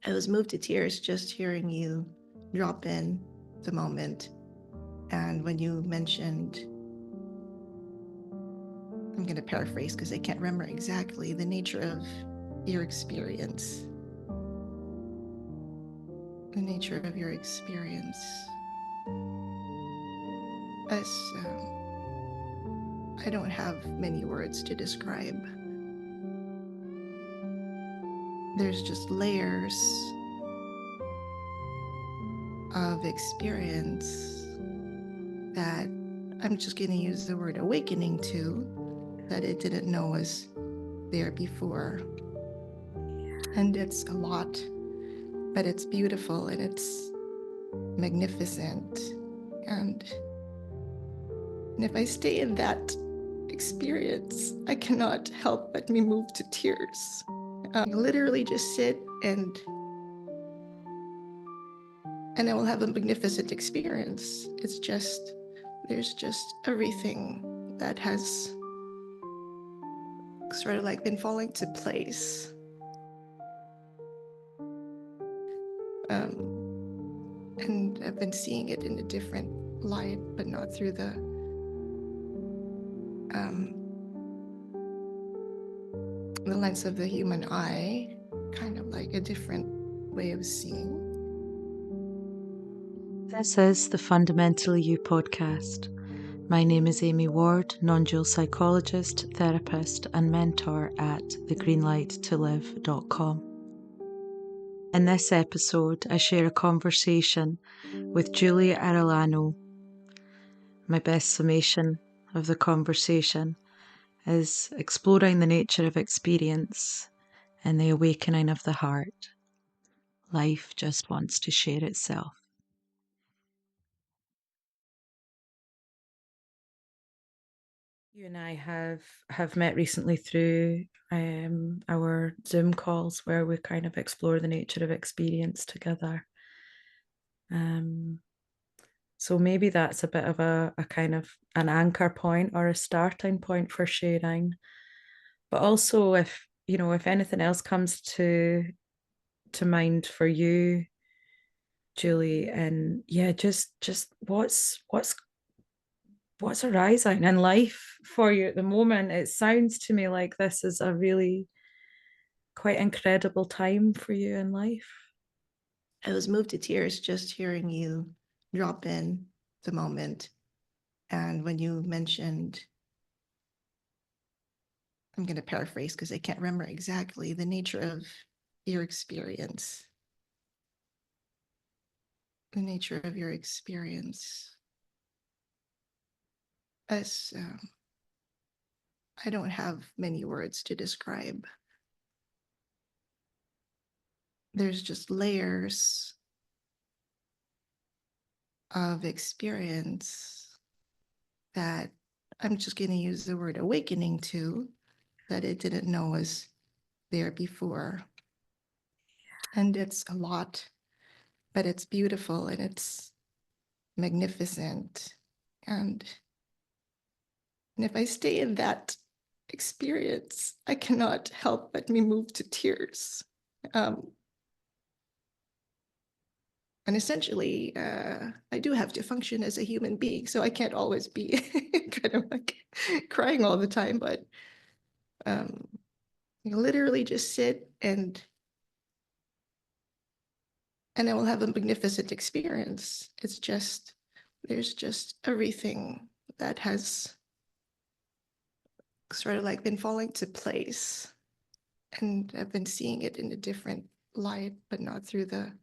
I was moved to tears just hearing you drop in the moment. And when you mentioned, I'm going to paraphrase because I can't remember exactly the nature of your experience. The nature of your experience. As I don't have many words to describe. There's just layers of experience that I'm just going to use the word awakening to, that it didn't know was there before. And it's a lot, but it's beautiful and it's magnificent. And if I stay in that experience, I cannot help but be moved to tears. Literally just sit and I will have a magnificent experience. It's just, there's just everything that has sort of like been falling to place. And I've been seeing it in a different light, but not through the lens of the human eye, kind of like a different way of seeing. This is the Fundamentally You podcast. My name is Amy Ward, non-dual psychologist, therapist, and mentor at thegreenlighttolive.com. In this episode, I share a conversation with Julie Arellano. My best summation of the conversation is exploring the nature of experience and the awakening of the heart. Life just wants to share itself. You and I have met recently through our Zoom calls where we kind of explore the nature of experience together. So maybe that's a bit of a kind of an anchor point or a starting point for sharing. But also if anything else comes to mind for you, Julie, and yeah, just what's arising in life for you at the moment? It sounds to me like this is a really quite incredible time for you in life. I was moved to tears just hearing you drop in the moment. And when you mentioned, I'm going to paraphrase because I can't remember exactly the nature of your experience. The nature of your experience. As I don't have many words to describe. There's just layers of experience that I'm just going to use the word awakening to, that it didn't know was there before. And it's a lot, but it's beautiful and it's magnificent. And if I stay in that experience, I cannot help but be moved to tears. And essentially, I do have to function as a human being, so I can't always be kind of like crying all the time, but you literally just sit and I will have a magnificent experience. It's just, there's just everything that has sort of like been falling to place. And I've been seeing it in a different light, but not through the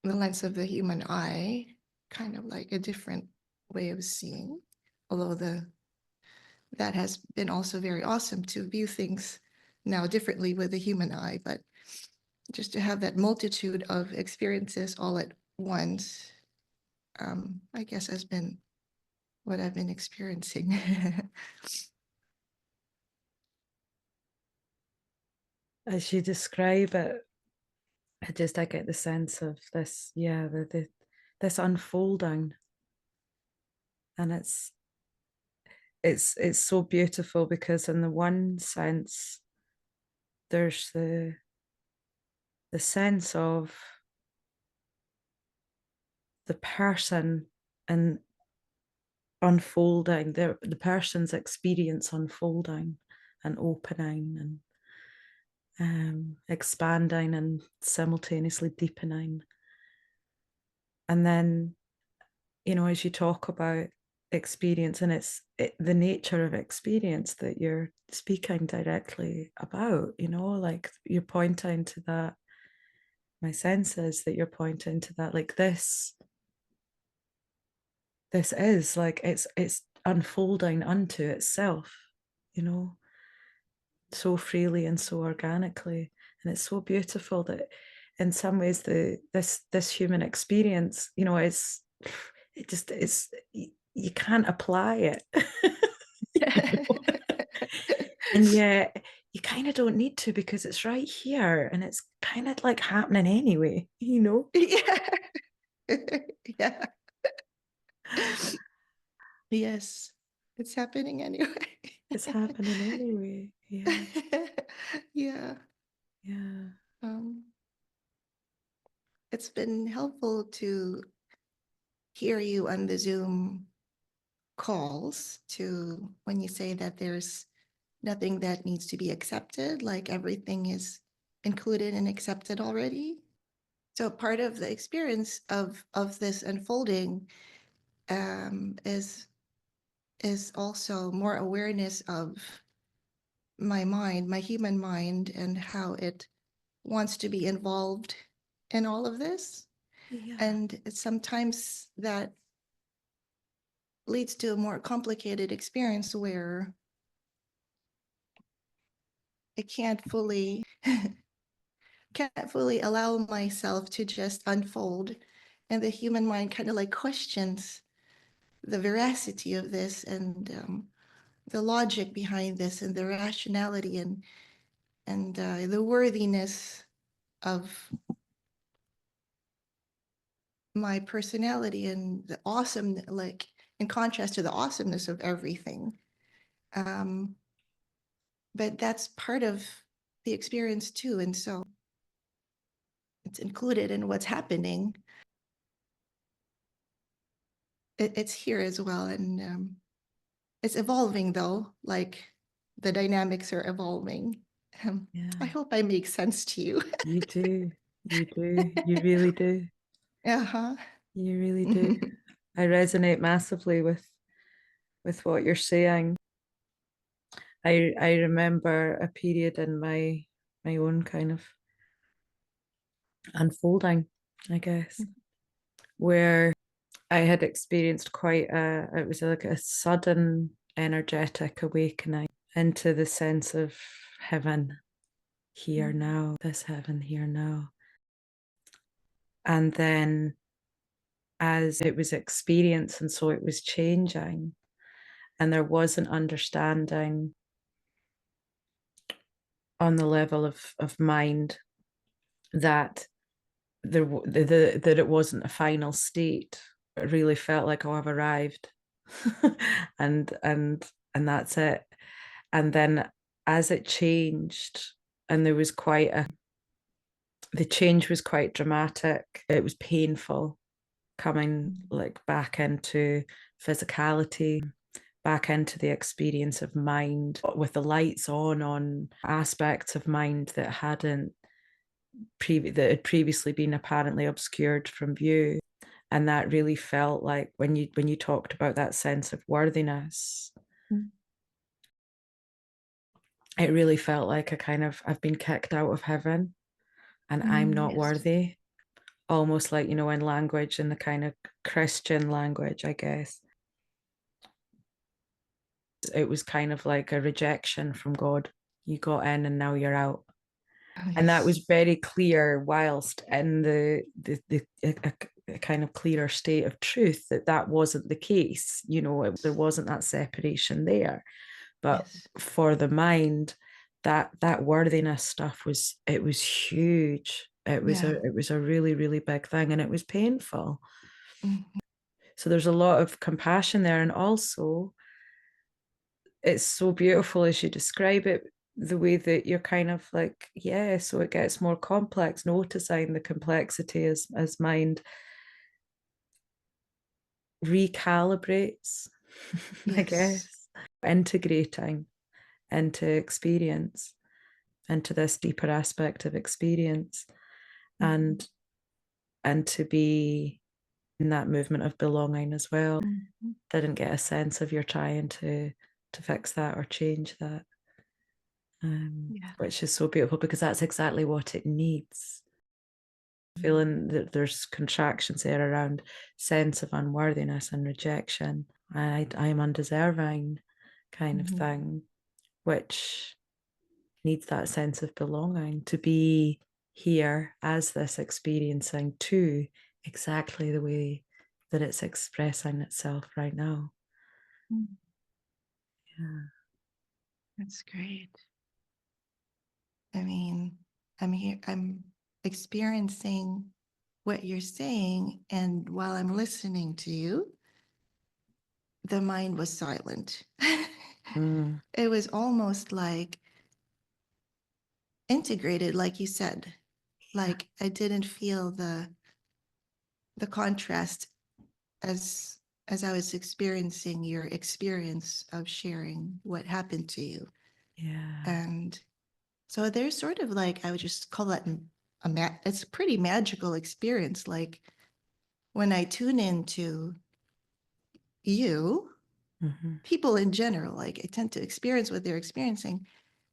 lens of the human eye, kind of like a different way of seeing. Although that has been also very awesome to view things now differently with the human eye, but just to have that multitude of experiences all at once, I guess has been what I've been experiencing. As you describe it, I get the sense of this, this unfolding, and it's so beautiful, because in the one sense there's the sense of the person and unfolding, the person's experience unfolding and opening and expanding and simultaneously deepening. And then, as you talk about experience, and it's the nature of experience that you're speaking directly about, like you're pointing to that. My sense is that you're pointing to that, like this is like it's unfolding unto itself, so freely and so organically. And it's so beautiful that in some ways this human experience, is you can't apply it. And yet you kind of don't need to, because it's right here and it's kind of like happening anyway. Yeah. Yeah. Yes, it's happening anyway. It's happening anyway. Yeah. Yeah. Yeah. Um, it's been helpful to hear you on the Zoom calls, to when you say that there's nothing that needs to be accepted, like everything is included and accepted already. So part of the experience of this unfolding is also more awareness of my mind, my human mind, and how it wants to be involved in all of this. Yeah. And sometimes that leads to a more complicated experience where I can't fully allow myself to just unfold. And the human mind kind of like questions the veracity of this, and the logic behind this, and the rationality, and the worthiness of my personality, and the awesome, like in contrast to the awesomeness of everything. But that's part of the experience too, and so it's included in what's happening. It's here as well, and it's evolving though, like the dynamics are evolving. Yeah. I hope I make sense to you. You do. You do. You really do. Uh-huh. You really do. I resonate massively with what you're saying. I remember a period in my own kind of unfolding, I guess, where I had experienced it was like a sudden energetic awakening into the sense of heaven here now, this heaven here now. And then as it was experienced, and so it was changing, and there was an understanding on the level of mind that that it wasn't a final state. It really felt like, oh, I've arrived, and that's it. And then as it changed, and there was the change was quite dramatic. It was painful, coming like back into physicality, back into the experience of mind, with the lights on aspects of mind that had previously been apparently obscured from view. And that really felt like, when you talked about that sense of worthiness, it really felt like I've been kicked out of heaven and I'm not Yes. worthy. Almost like, in language, in the kind of Christian language, I guess. It was kind of like a rejection from God. You got in and now you're out. Oh, And that was yes. very clear, whilst in a kind of clearer state of truth, that wasn't the case. There wasn't that separation there. But Yes. for the mind, that worthiness stuff was huge. It was Yeah. a really, really big thing, and it was painful. Mhm. So there's a lot of compassion there, and also it's so beautiful as you describe it, the way that you're kind of like, yeah, so it gets more complex, noticing the complexity as mind recalibrates, I Yes. guess, integrating into experience, into this deeper aspect of experience, Mhm. and to be in that movement of belonging as well. Mhm. Didn't get a sense of you're trying to fix that or change that, Yeah. which is so beautiful because that's exactly what it needs. Feeling that there's contractions there around sense of unworthiness and rejection. I'm undeserving kind of Mhm. thing, which needs that sense of belonging to be here as this experiencing too, exactly the way that it's expressing itself right now. Mm. Yeah. That's great. I mean, I'm experiencing what you're saying, and while I'm listening to you, the mind was silent. Mm, It was almost like integrated, like you said. yeah. Like I didn't feel the contrast as I was experiencing your experience of sharing what happened to you. Yeah. And so there's sort of like, I would just call that it's a pretty magical experience. Like when I tune into you, Mm-hmm. people in general, like I tend to experience what they're experiencing.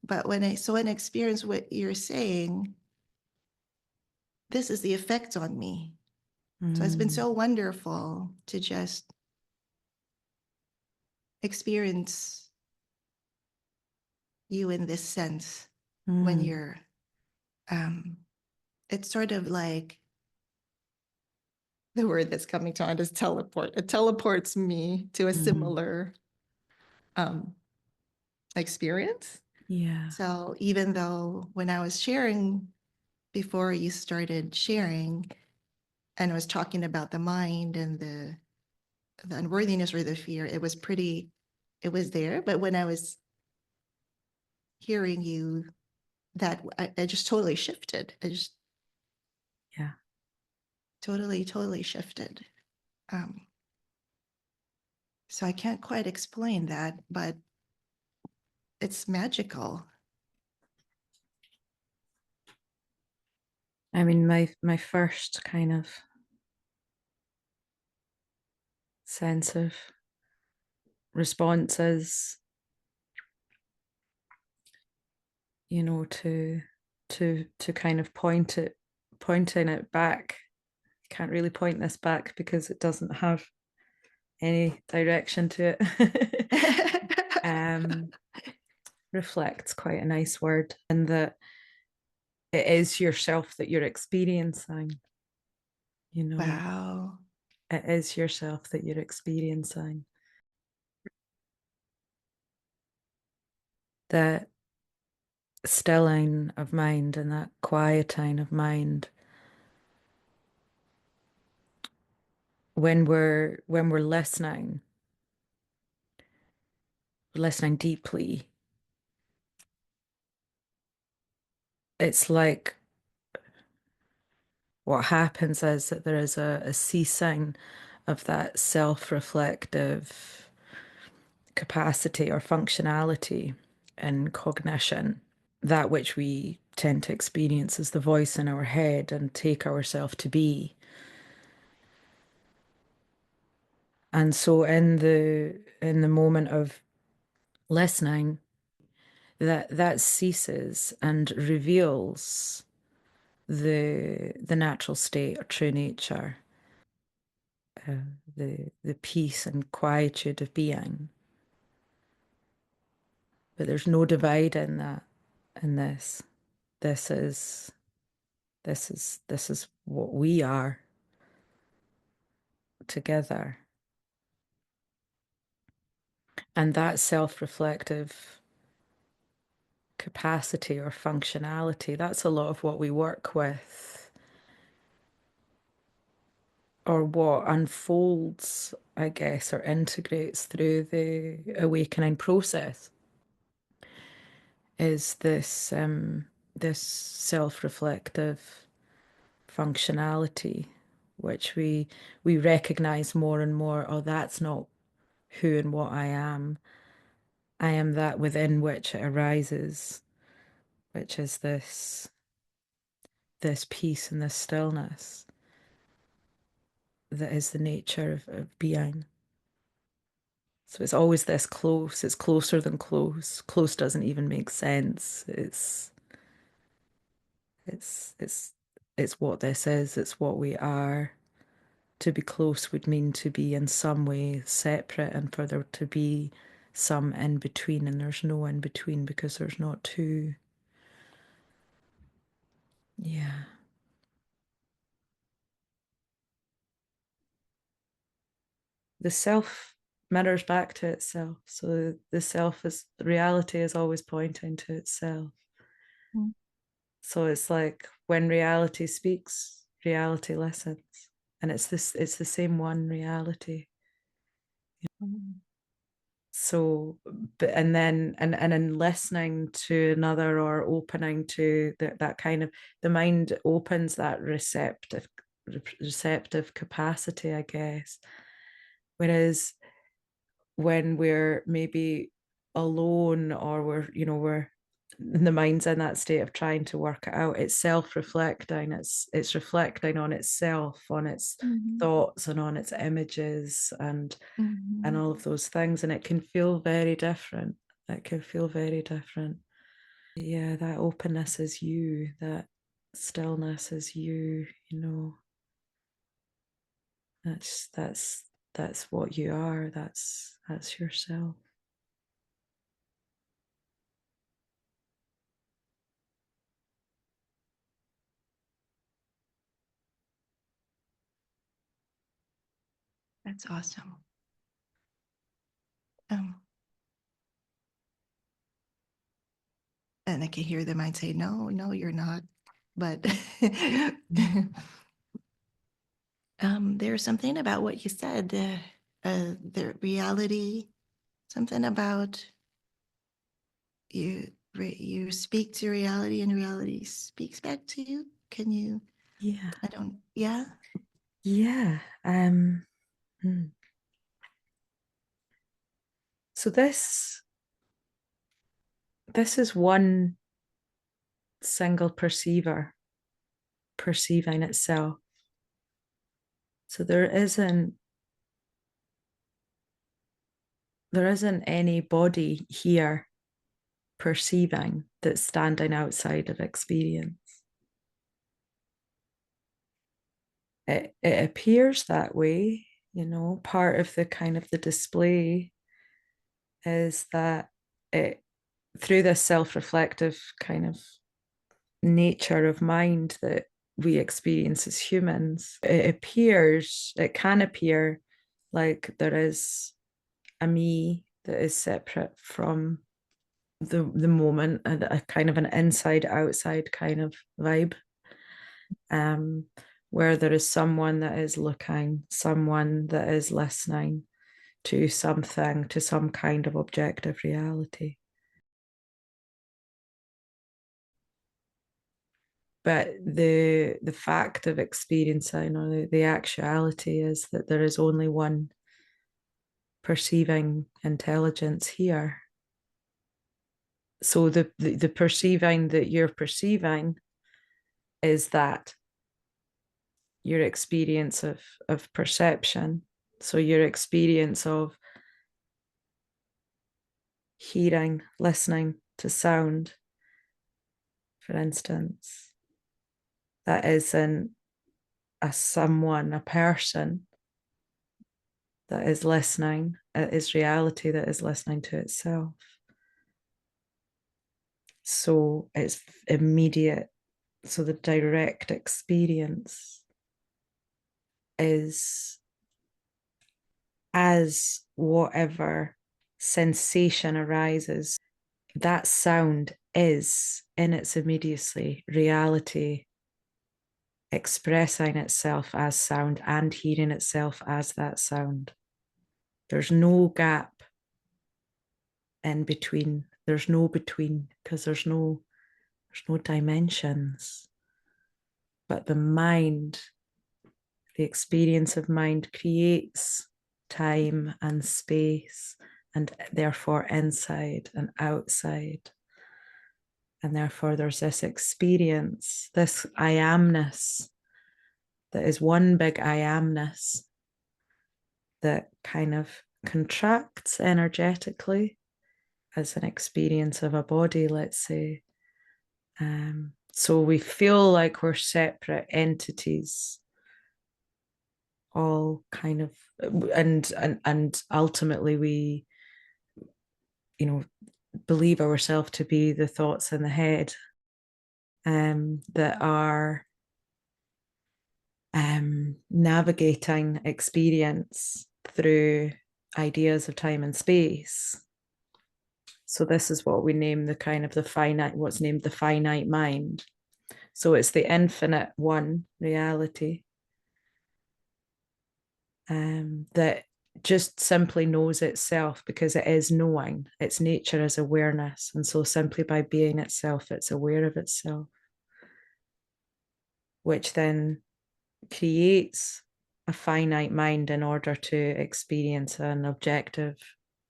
But when I experience what you're saying, this is the effect on me. So it's been Mm, so wonderful to just experience you in this sense when mm, you're um it's sort of like the word that's coming to mind is teleport. It teleports me to a mm-hmm. similar um experience. Yeah. So even though when I was sharing before you started sharing and I was talking about the mind and the unworthiness or the fear, it was there. But when I was hearing you, that I just totally shifted. I just Yeah. totally shifted. Um, so I can't quite explain that, but it's magical. I mean, my first kind of sense of response is, you know, to kind of pointing it back. Can't really point this back because it doesn't have any direction to it. um, reflects quite a nice word, and that it is yourself that you're experiencing. You know, Wow. it is yourself that you're experiencing. That stilling of mind and that quieting of mind when we're listening deeply, it's like what happens is that there is a ceasing of that self-reflective capacity or functionality in cognition, that which we tend to experience as the voice in our head and take ourselves to be. And so in the moment of listening, that ceases and reveals the natural state or true nature, the peace and quietude of being. But there's no divide in that, in this. This is this is what we are together. And that self-reflective capacity or functionality, that's a lot of what we work with or what unfolds, I guess, or integrates through the awakening process is this self-reflective functionality, which we recognize more and more. Oh, that's not who and what I am. I am that within which it arises, which is this peace and this stillness that is the nature of being. So it's always this close. It's closer than close. Close doesn't even make sense. It's it's what this is. It's what we are. To be close would mean to be in some way separate, and for there to be some in between, and there's no in between because there's not two. Yeah. The self mirrors back to itself. So the reality is always pointing to itself. Mm. So it's like when reality speaks, reality listens. And it's the same one reality. Mm. So, but and then and in listening to another or opening to that kind of, the mind opens that receptive capacity, I guess. Whereas when we're maybe alone, or we're the mind's in that state of trying to work it out, it's self-reflecting, it's reflecting on itself, on its Mhm. thoughts and on its images and Mhm. all of those things, and it can feel very different. It can feel very different. Yeah, that openness is you, that stillness is you, that's what you are. That's yourself. That's awesome. Um, and I can hear the mind say, "No, no, you're not." But there's something about what you said, the reality, something about you speak to reality and reality speaks back to you. Can you? Yeah. I don't. Yeah. Yeah. Hmm. So this is one single perceiver perceiving itself. So there isn't any body here perceiving that's standing outside of experience. It appears that way, part of the kind of the display is that it, through this self-reflective kind of nature of mind that we experience as humans, it can appear like there is a me that is separate from the moment, a kind of an inside outside kind of vibe, um, where there is someone that is looking, someone that is listening to something, to some kind of objective reality. But the fact of experiencing, or the actuality, is that there is only one perceiving intelligence here. So the perceiving that you're perceiving is that your experience of perception. So your experience of hearing, listening to sound, for instance, that isn't a person that is listening. It is reality that is listening to itself. So it's immediate. So the direct experience is as whatever sensation arises, that sound is in its immediacy reality expressing itself as sound and hearing itself as that sound. There's no gap in between. There's no between, because there's no dimensions. But the mind, the experience of mind, creates time and space, and therefore inside and outside. And therefore there's this experience, this I amness, that is one big I amness that kind of contracts energetically as an experience of a body, let's say. So we feel like we're separate entities, all kind of, and ultimately we, believe ourselves to be the thoughts in the head that are navigating experience through ideas of time and space. So this is what we name the kind of the finite, what's named the finite mind. So it's the infinite one reality that just simply knows itself, because it is knowing. Its nature is awareness. And so simply by being itself, it's aware of itself, which then creates a finite mind in order to experience an objective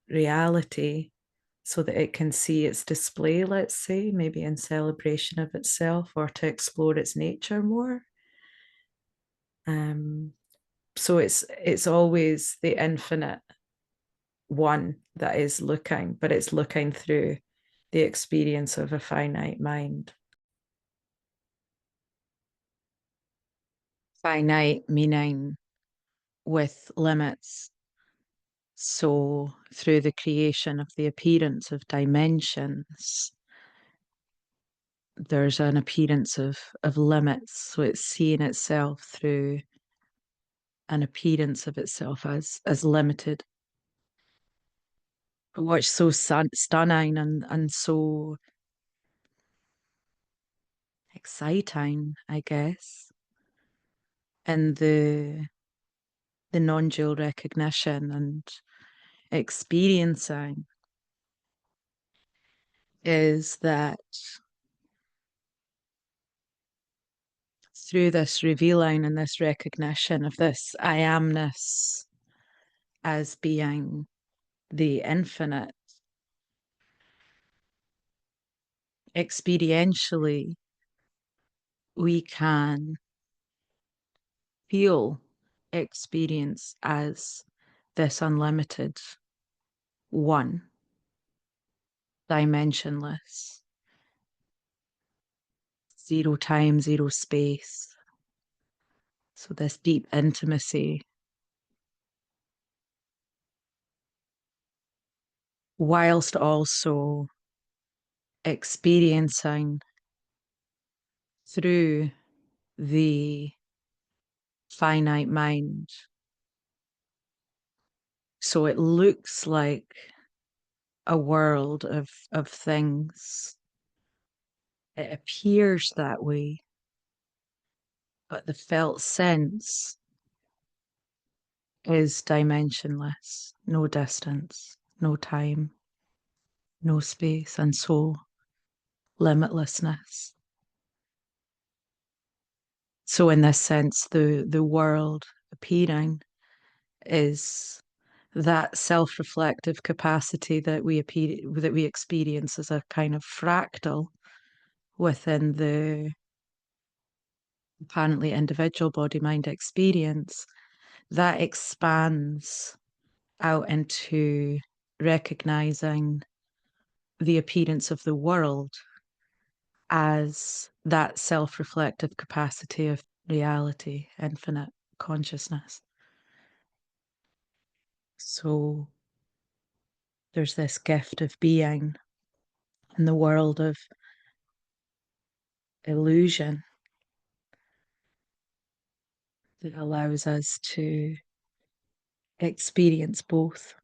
reality, so that it can see its display, let's say, maybe in celebration of itself, or to explore its nature more. So it's always the infinite one that is looking, but it's looking through the experience of a finite mind. Finite meaning with limits. So through the creation of the appearance of dimensions, there's an appearance of limits. So it's seeing itself through an appearance of itself as limited. But what's so stunning and so exciting, I guess, in the non-dual recognition and experiencing, is that through this revealing and this recognition of this I amness as being the infinite, experientially we can feel experience as this unlimited one, dimensionless, zero time, zero space. So this deep intimacy, whilst also experiencing through the finite mind. So it looks like a world of things. It appears that way, but the felt sense is dimensionless, no distance, no time, no space, and so limitlessness. So in this sense, the world appearing is that self-reflective capacity that we experience as a kind of fractal within the apparently individual body-mind experience, that expands out into recognizing the appearance of the world as that self-reflective capacity of reality, infinite consciousness. So there's this gift of being in the world of illusion that allows us to experience both.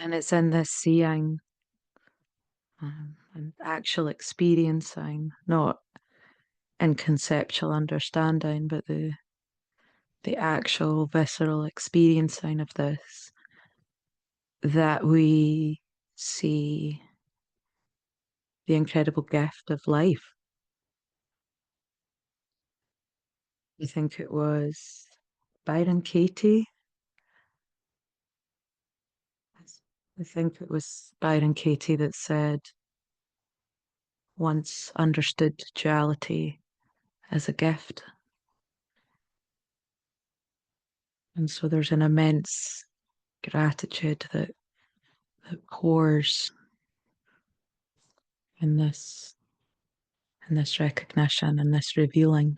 And it's in this seeing and actual experiencing, not in conceptual understanding, but the actual visceral experiencing of this, that we see the incredible gift of life. I think it was Byron Katie. I think it was Byron Katie that said, once understood duality as a gift. And so there's an immense gratitude that pours in this recognition and this revealing.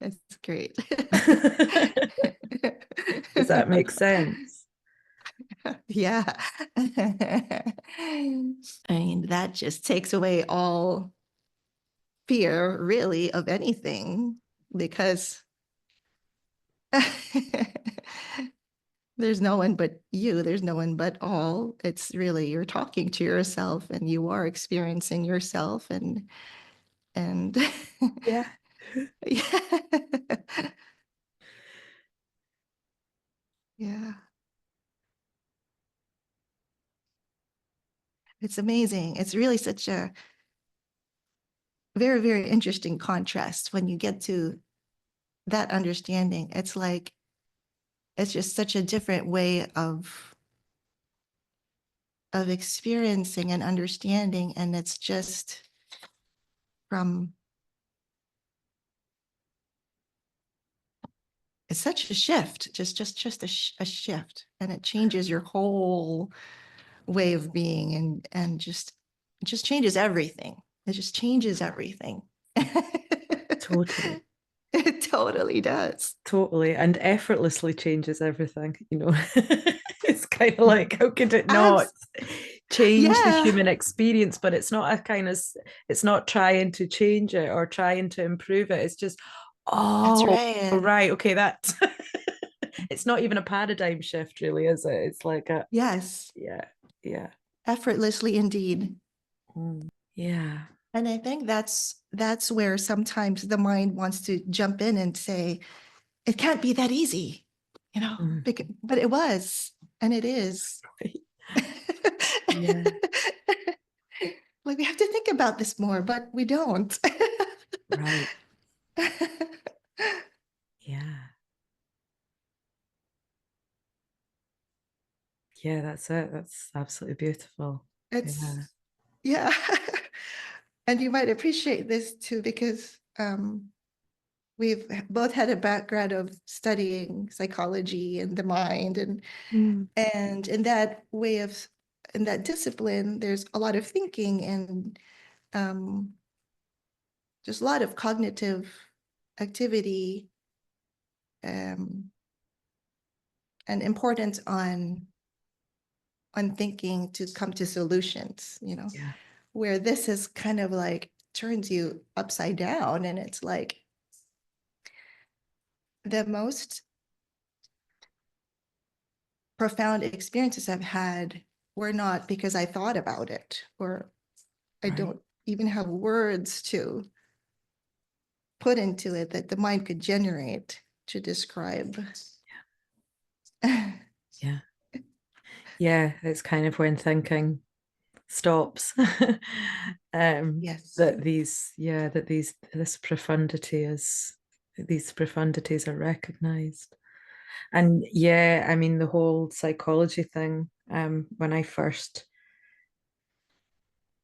That's great. Does that make sense? Yeah. I mean, that just takes away all fear, really, of anything, because there's no one but you, there's no one but all. It's really, you're talking to yourself and you are experiencing yourself, and Yeah. yeah. Yeah. It's amazing. It's really such a very, very interesting contrast when you get to that understanding. It's like, it's just such a different way of experiencing and understanding. And it's just from, it's such a shift, just a shift. And it changes your whole way of being, and just, it just changes everything. It just changes everything. Totally. It totally does. Totally. And effortlessly changes everything, you know. It's kind of like, how could it not Abs- change the yeah, human experience? But it's not a kind of, it's not trying to change it or trying to improve it. It's just, that's oh, right. right, okay, that it's not even a paradigm shift, really, is it? It's like a, Yes, yeah, yeah. effortlessly indeed. Yeah. And I think that's where sometimes the mind wants to jump in and say, it can't be that easy, Mm. but it was, and it is. Right. Yeah. Like, we have to think about this more, but we don't. Right. Yeah. Yeah, that's it. That's absolutely beautiful. It's, Yeah. yeah. And you might appreciate this too, because we've both had a background of studying psychology and the mind, Mm. and in that way of, in that discipline, there's a lot of thinking, and um, just a lot of cognitive activity, um, and importance on thinking to come to solutions, Yeah. where this is kind of like turns you upside down, and it's like the most profound experiences I've had were not because I thought about it, or I Right. don't even have words to put into it that the mind could generate to describe. Yeah. Yeah. It's kind of when thinking stops. Yes. That these, yeah, that this profundity is, these profundities are recognized. And yeah, I mean, the whole psychology thing, when I first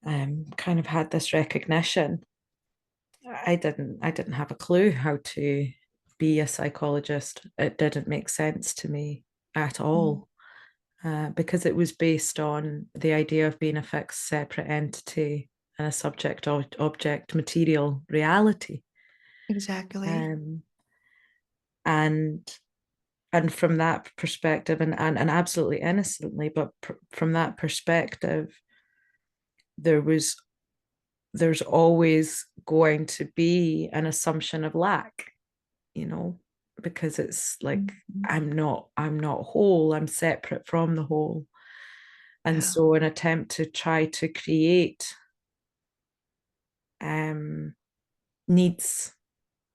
kind of had this recognition, I didn't have a clue how to be a psychologist. It didn't make sense to me at Mm. all, because it was based on the idea of being a fixed, separate entity and a subject object material reality. Exactly. Um, and from that perspective, and absolutely innocently, but from that perspective, there was there's always going to be an assumption of lack, because it's like I'm not whole, I'm separate from the whole. And so an attempt to try to create needs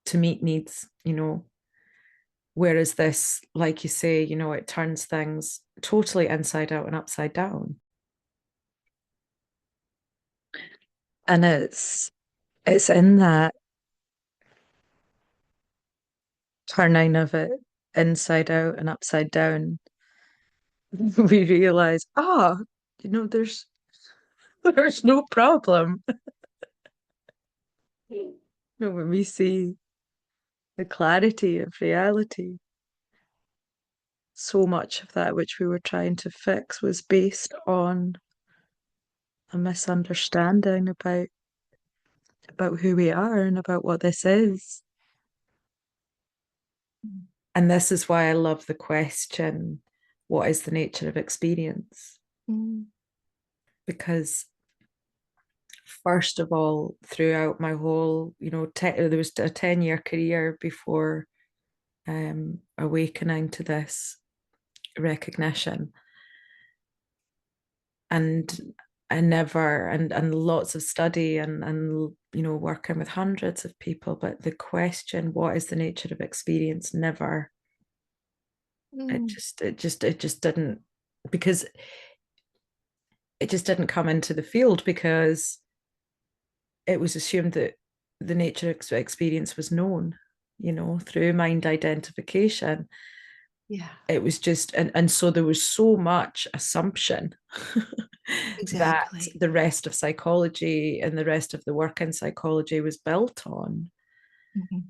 to meet needs, whereas this, like you say, it turns things totally inside out and upside down. And it's in that turning of it inside out and upside down, we realize, there's no problem. When we see the clarity of reality, so much of that which we were trying to fix was based on a misunderstanding about who we are and about what this is. And this is why I love the question, what is the nature of experience? Because first of all, throughout my whole, there was a 10-year career before awakening to this recognition. And I never, and lots of study and working with hundreds of people, but the question, what is the nature of experience, never, it just didn't, because it just didn't come into the field, because it was assumed that the nature of experience was known, through mind identification. Yeah. It was just, and so there was so much assumption that Exactly. the rest of psychology and the rest of the work in psychology was built on,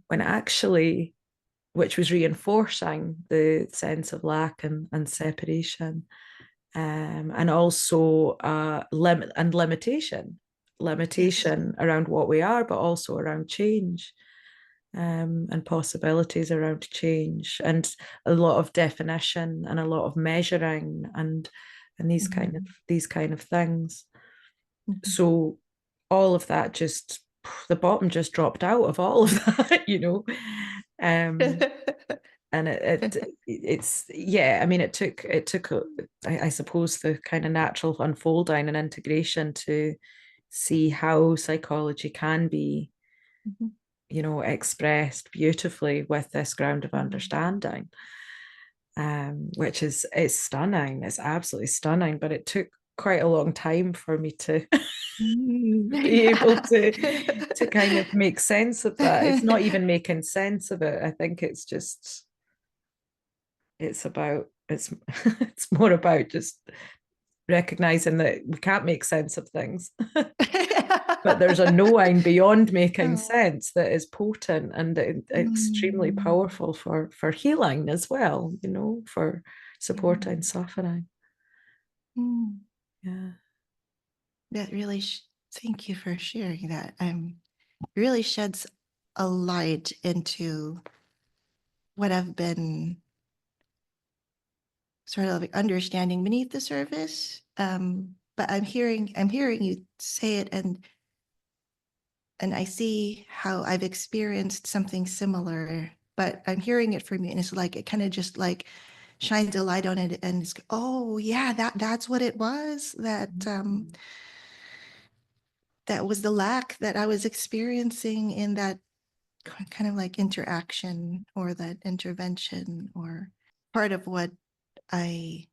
when actually, which was reinforcing the sense of lack and separation, and also limitation Yes. around what we are, but also around change, and possibilities around change, and a lot of definition and a lot of measuring and these kind of things. So all of that, just the bottom just dropped out of all of that, and it's yeah, I mean, it took I suppose the kind of natural unfolding and integration to see how psychology can be expressed beautifully with this ground of understanding, which is, it's stunning, it's absolutely stunning, but it took quite a long time for me to be able to kind of make sense of that. It's not even making sense of it. I think it's just, it's it's more about just recognizing that we can't make sense of things, but there's a knowing beyond making sense that is potent and extremely powerful for healing as well, for supporting suffering. Yeah. That really, thank you for sharing that. Really sheds a light into what I've been sort of like understanding beneath the surface. But I'm hearing you say it, and I see how I've experienced something similar, but I'm hearing it from you, and it's like it kind of just like shines a light on it, and it's, oh yeah, that's what it was. That was the lack that I was experiencing in that kind of like interaction or that intervention, or part of what I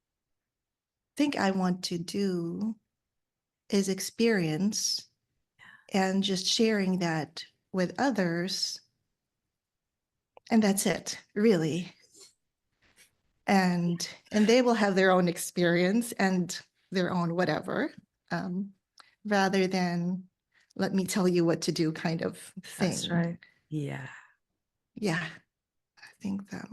think I want to do is experience and just sharing that with others. And that's it, really. And they will have their own experience and their own whatever, rather than let me tell you what to do kind of thing. That's right. Yeah. Yeah, I think that.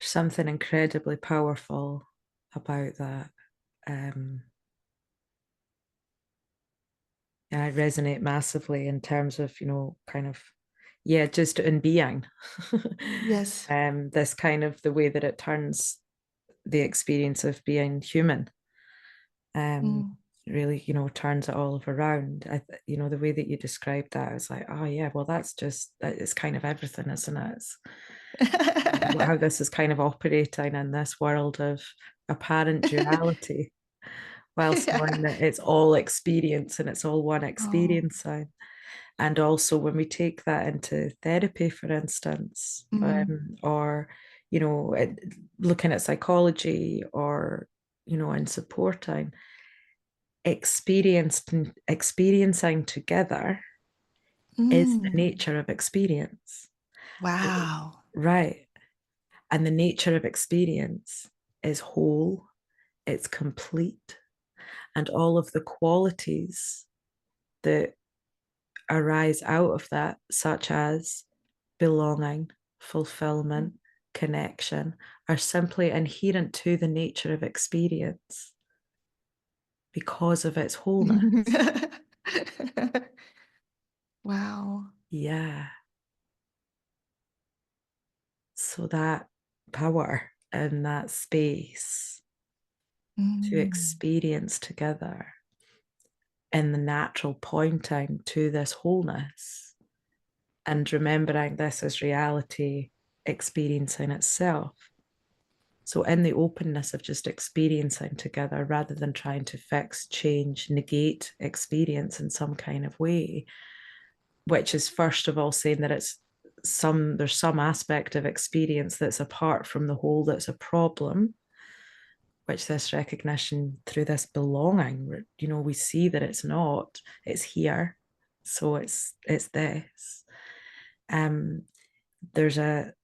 Something incredibly powerful about that. And I resonate massively in terms of, kind of, yeah, just in being. Yes. This kind of the way that it turns the experience of being human Mm. Really, turns it all around. The way that you described that, I was like, oh yeah, well, it's kind of everything, isn't it? It's how this is kind of operating in this world of apparent duality, whilst knowing Yeah. that it's all experience and it's all one Oh. experiencing. And also when we take that into therapy, for instance, Mm. or looking at psychology, or in supporting, experiencing together is the Mm. nature of experience. Wow. Right. And the nature of experience is whole, it's complete, and all of the qualities that arise out of that, such as belonging, fulfillment, connection, are simply inherent to the nature of experience because of its wholeness. Wow. Yeah. So that power and that space to Mm. experience together in the natural pointing to this wholeness and remembering this as reality experiencing itself. So, in the openness of just experiencing together rather than trying to fix, change, negate experience in some kind of way, which is first of all saying that there's some aspect of experience that's apart from the whole that's a problem, which this recognition through this belonging, we see that it's here, so it's this. Um, there's a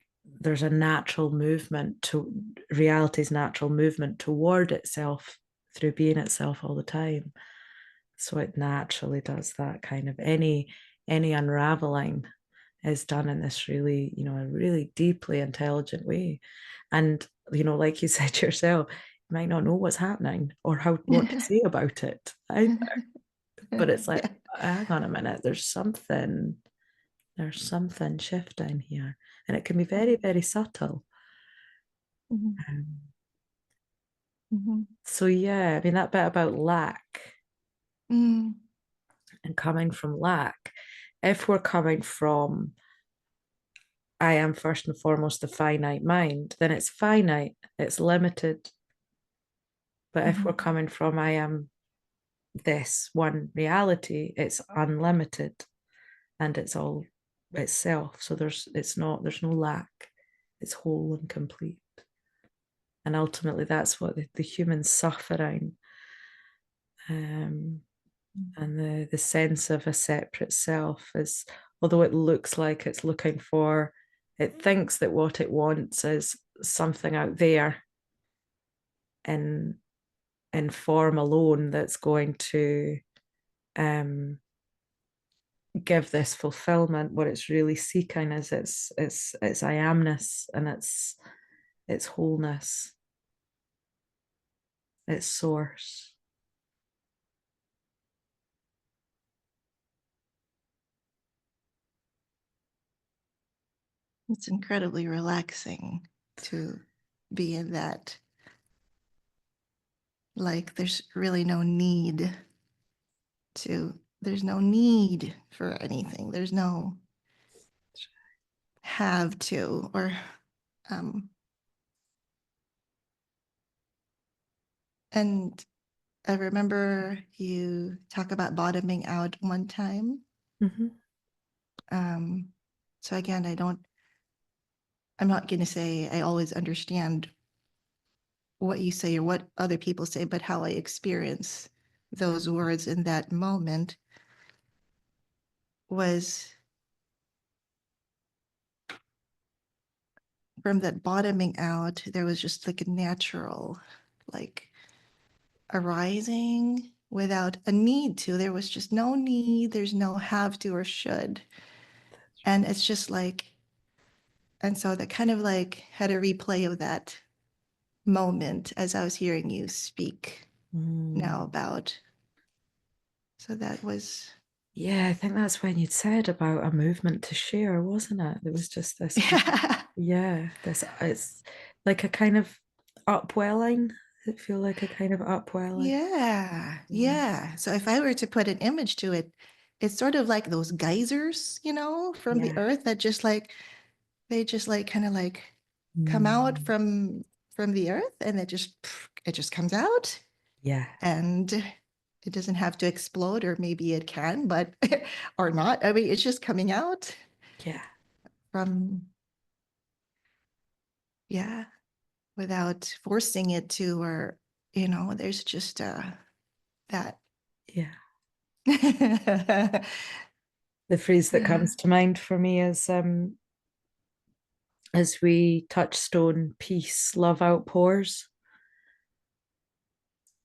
there's a natural movement to reality's natural movement toward itself through being itself all the time. So it naturally does that kind of any unraveling is done in this really, a really deeply intelligent way. And, like you said yourself, you might not know what's happening or what to say about it either. But it's like, Yeah. hang on a minute, there's something shifting here. And it can be very, very subtle. Mhm. Um, Mhm. so yeah, I mean that bit about lack Mm. and coming from lack, if we're coming from I am first and foremost the finite mind, then it's finite, it's limited. But if we're Mhm. coming from I am this one reality, it's unlimited and it's all itself. So there's no lack. It's whole and complete. And ultimately that's what the human suffering, um, and the sense of a separate self is, although it looks like it's looking for, it thinks that what it wants is something out there in in form alone that's going to, um, give this fulfillment. What it's really seeking is its I amness and its wholeness, its source. It's incredibly relaxing to be in that. Like, there's no need for anything. There's no have to, or, um, and I remember you talk about bottoming out one time. Mm-hmm. Um, so again, I'm not going to say I always understand what you say or what other people say, but how I experience those words in that moment was from that bottoming out. There was just like a natural, like, arising without a need to. There was just no need, there's no have to or should. And it's just like, and so that kind of like had a replay of that moment as I was hearing you speak now Mm. about. So that was, Yeah, I think that's when you'd said about a movement to share, wasn't it? There was just this kind of, yeah. yeah, this, it's like a kind of upwelling. Does it feel like a kind of upwelling? Yeah, Yeah. yeah. So if I were to put an image to it, it's sort of like those geysers, from the Yeah. earth that just like they just like kind of like come out Mm. from the earth, and it just comes out, Yeah. and it doesn't have to explode, or maybe it can, but or not. I mean, it's just coming out Yeah. from, yeah, without forcing it to, or there's just that. Yeah. Yeah. The phrase that comes to mind for me is as we touch stone, peace, love outpours.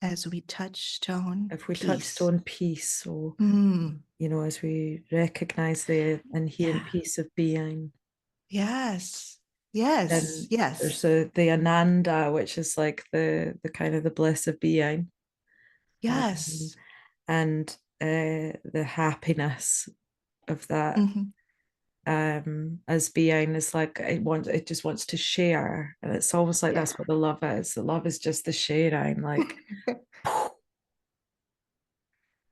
As we touch stone, If we touch peace. stone, peace. So, Mm, as we recognize the inherent yeah. peace of being, Yes. Yes. then Yes. there's the Ananda, which is like the kind of the bliss of being, um, Yes. and the happiness of that Hmm. as being is like it just wants to share, and it's almost like Yeah. that's what the love is. The love is just the sharing, like it's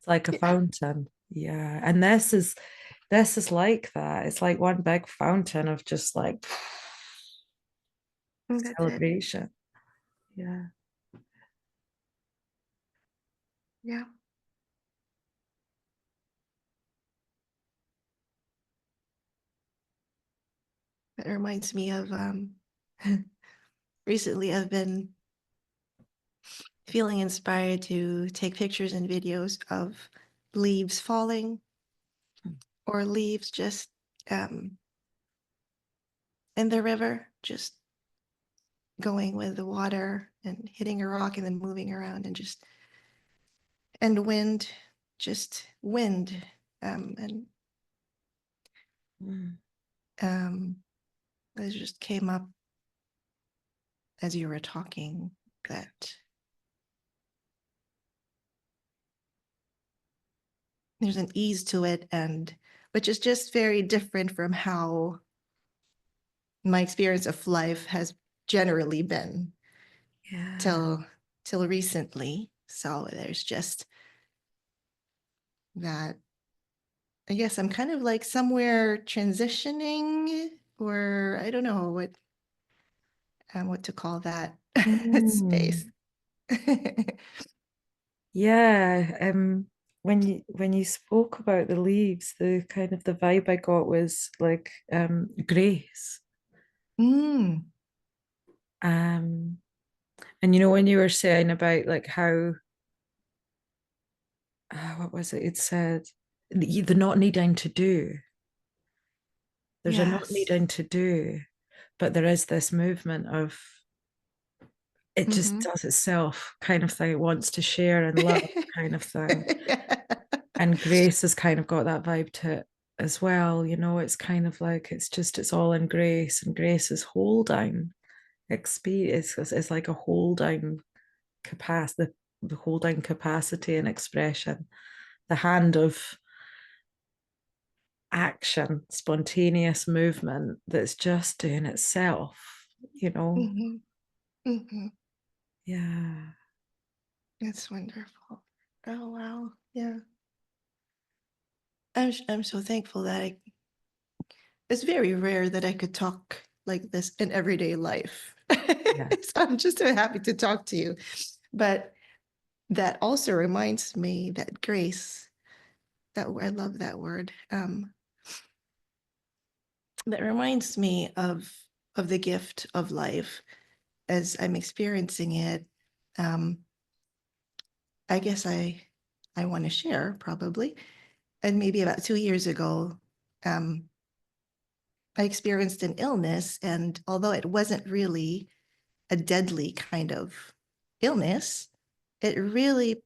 like a Yeah. fountain. Yeah, and this is like that. It's like one big fountain of just like That's it. celebration. Yeah. Yeah. That reminds me of recently I've been feeling inspired to take pictures and videos of leaves falling, or leaves just um in the river, just going with the water and hitting a rock and then moving around, and wind, just wind. And Mm. it just came up as you were talking, that there's an ease to it, and which is just very different from how my experience of life has generally been Yeah. till recently. So there's just that. I guess I'm kind of like somewhere transitioning, or I don't know what to call that space. Mm. Yeah. When you spoke about the leaves, the kind of the vibe I got was like grace. Mm, Um, and when you were saying about like how what was it? It said the not needing to do. There's a not yes. needing to do, but there is this movement of it just Mm-hmm. does itself kind of thing. It wants to share and love kind of thing. And grace has kind of got that vibe to it as well. It's kind of like it's all in grace, and grace is holding experience. It's like a holding capacity, the holding capacity and expression, the hand of action, spontaneous movement that's just doing itself. Mm-hmm. Mm-hmm. Yeah. That's wonderful. Oh wow. Yeah. I'm so thankful that it's very rare that I could talk like this in everyday life. Yeah. So I'm just so happy to talk to you. But that also reminds me that grace, I love that word. That reminds me of the gift of life as I'm experiencing it. Um, I guess I want to share, probably. And maybe about 2 years ago, um, I experienced an illness, and although it wasn't really a deadly kind of illness, it really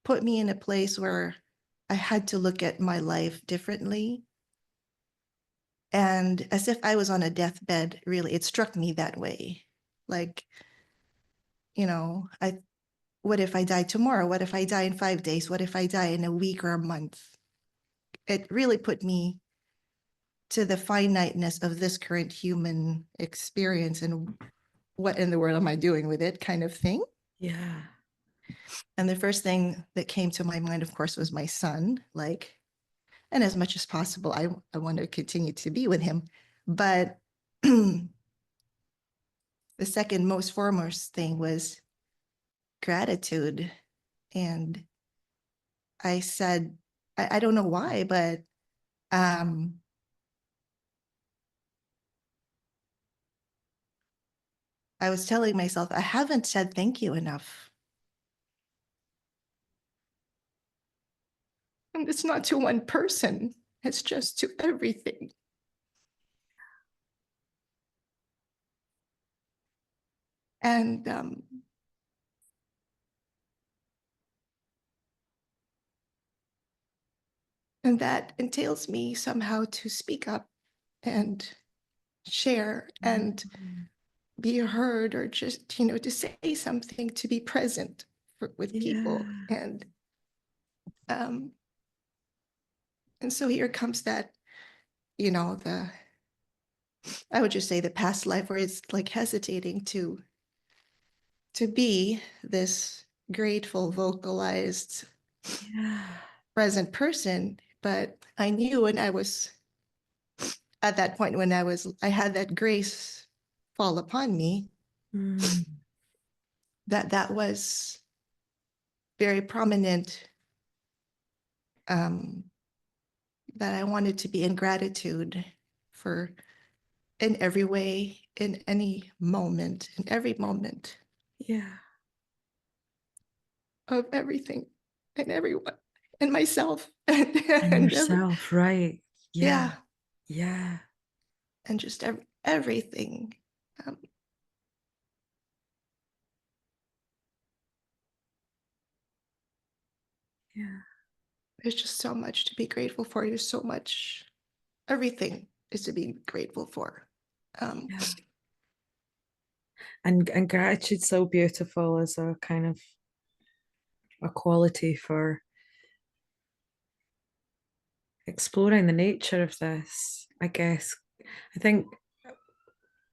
put me in a place where I had to look at my life differently. And as if I was on a deathbed, really, it struck me that way. Like, what if I die tomorrow? What if I die in 5 days? What if I die in a week or a month? It really put me to the finiteness of this current human experience, and what in the world am I doing with it kind of thing. Yeah. And the first thing that came to my mind, of course, was my son. Like, and as much as possible, I want to continue to be with him. But the second most foremost thing was gratitude. And I said, I don't know why, but um, I was telling myself, I haven't said thank you enough. And it's not to one person, it's just to everything. And and that entails me somehow to speak up and share and Mm. be heard, or just, to say something, to be present with Yeah. people. Um, and so here comes that, the, I would just say the past life where it's like hesitating to be this grateful, vocalized, Yeah. present person. But I knew when I was at that point, when I had that grace fall upon me, Mm. that was very prominent, um, that I wanted to be in gratitude for, in every way, in any moment, in every moment Yeah. of everything and everyone and myself And and yourself, right? Yeah. yeah, Yeah. and just everything. Um, Yeah. there's just so much to be grateful for. There's so much, everything is to be grateful for. Um, Yeah. And gratitude's so beautiful as a kind of a quality for exploring the nature of this, I guess. I think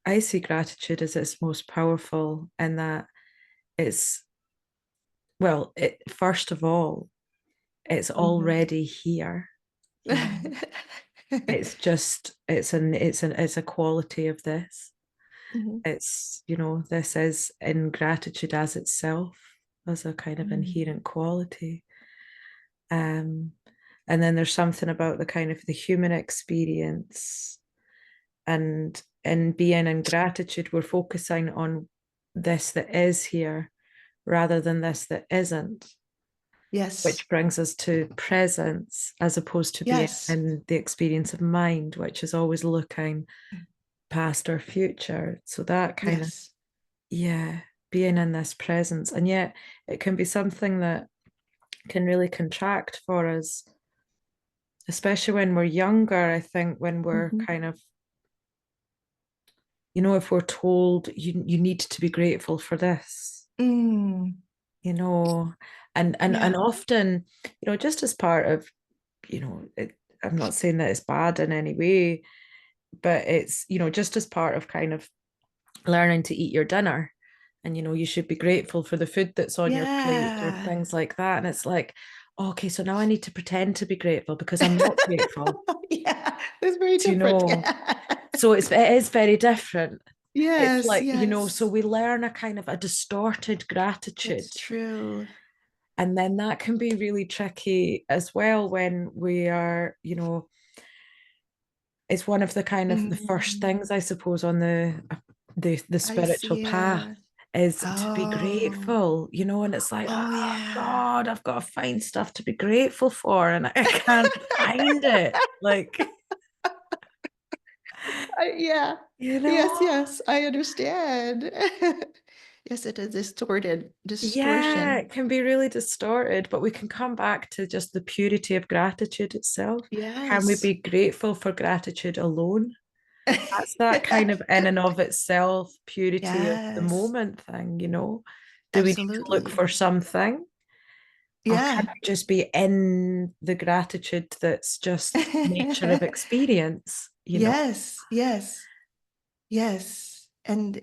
I see gratitude as its most powerful in that it's, well, first of all, it's mhm. already here. You know, it's just it's a quality of this. Mhm. It's, this is in gratitude as itself, as a kind of Mm. inherent quality. Um, and then there's something about the kind of the human experience, and in being in gratitude, we're focusing on this that is here rather than this that isn't, Yes, which brings us to presence as opposed to being yes, in the experience of mind, which is always looking past our future. So that kind of, yes. yeah, being in this presence. And yet it can be something that can really contract for us, especially when we're younger. I think when we're Mhm. kind of, if we're told you need to be grateful for this, Mm, you know, and yeah, often, just as part of, I'm not saying that it's bad in any way, but it's, just as part of kind of learning to eat your dinner. And you should be grateful for the food that's on your plate or yeah. things like that. And it's like, okay, so now I need to pretend to be grateful because I'm not grateful. Yeah, it's very Do you different. know? So it is very different. It's Yes, like, so yes, we learn a kind of a distorted it's gratitude. true. And then that can be really tricky as well when we are, it's one of the kind of the first Mm, things, I suppose, on the I spiritual see. path is to be Oh, grateful, and it's like, oh oh yeah. God, I've got to find stuff to be grateful for, and I can't find it. Like, Yeah. you Yes, know, yes, I understand. Yes, it is yeah, distortion. it can be really distorted, but we can come back to just the purity of gratitude itself. Can we Yes. be grateful for gratitude alone? That's that kind of in and of itself purity of the Yes, moment thing. Do we need to look absolutely. for something? Or can Yeah. we just be in the gratitude that's just nature of experience? Yes, yes, yes. And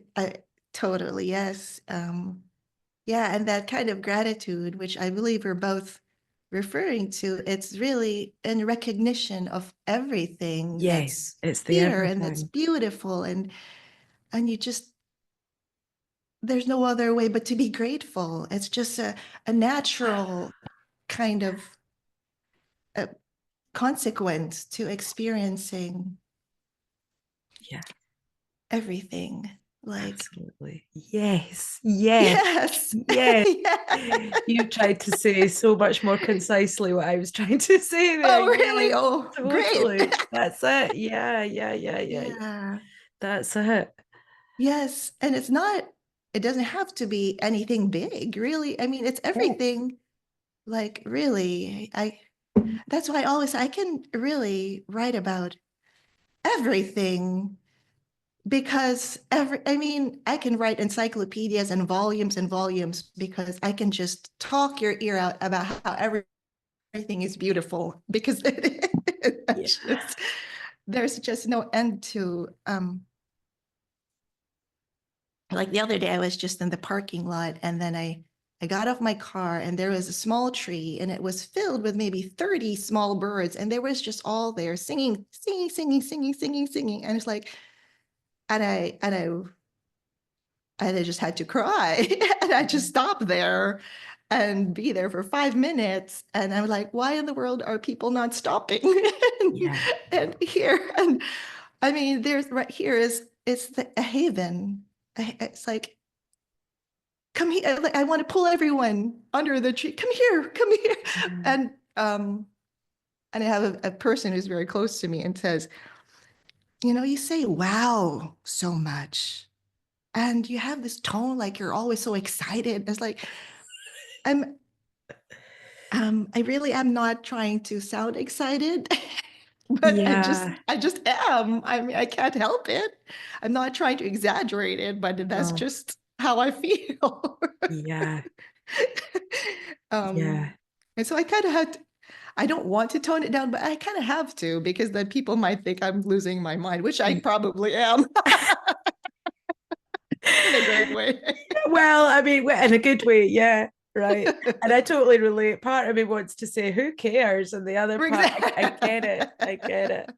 Totally, yes. Yeah, and that kind of gratitude, which I believe we're both referring to, it's really in recognition of everything that's Yes, it's the here and that's everything. beautiful, and you just there's no other way but to be grateful. It's just a natural kind of a consequence to experiencing Yeah, everything. Like, absolutely. Yes, yes, yes, yes. yeah. You tried to say so much more concisely what I was trying to say there. Oh, really? Yes, Oh, great. totally. That's it. Yeah, yeah, yeah, yeah, yeah. Yeah. That's it. Yes. And it doesn't have to be anything big, really. I mean, it's Oh, everything. Like, really, that's why I can really write about everything because I mean, I can write encyclopedias and volumes because I can just talk your ear out about how everything is beautiful because yeah. there's just no end to like the other day I was just in the parking lot and then I got off my car and there was a small tree and it was filled with maybe 30 small birds and there was just all there singing, singing, singing, singing, singing, singing. And it's like, and I just had to cry and I just stopped there and be there for 5 minutes. And I'm like, why in the world are people not stopping? and, Yeah. and here, and I mean, there's right here is a haven. It's like, come here. Like, I want to pull everyone under the tree. Come here. Yeah. And and I have a person who's very close to me and says, you say wow so much. And you have this tone like you're always so excited. It's like I'm I really am not trying to sound excited, but Yeah. I just am. I mean, I can't help it. I'm not trying to exaggerate it, but that's No. just how I feel. Yeah. um, Yeah. and so I kind of had to, I don't want to tone it down, but I kind of have to because then people might think I'm losing my mind, which I probably am in a great way. Well, I mean, in a good way, yeah, right. And I totally relate. Part of me wants to say, "Who cares?" And the other part, I get it. I get it.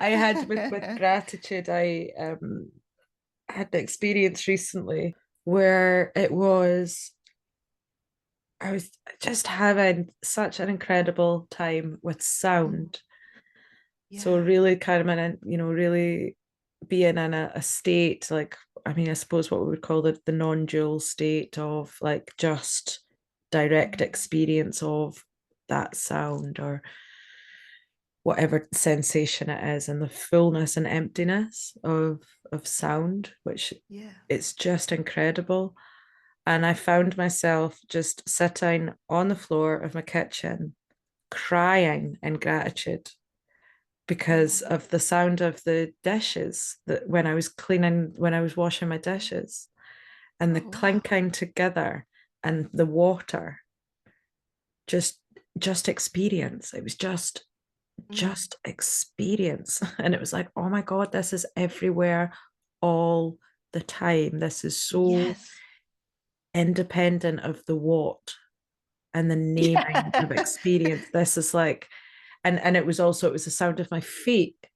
I had with gratitude. I had the experience recently where it was I was just having such an incredible time with sound. So Yeah. really kind of really being in a state like, I mean, I suppose what we would call the non-dual state of like just direct experience of that sound or whatever sensation it is, and the fullness and emptiness of sound, which Yeah. it's just incredible. And I found myself just sitting on the floor of my kitchen crying in gratitude because Oh. of the sound of the dishes, that when I was washing my dishes, and the Oh, wow. clinking together and the water, just just experience. It was Mm. just experience. And it was like, oh my God, this is everywhere all the time. This is so Yes. independent of the what and the naming of Yeah. experience. This is like, and it was the sound of my feet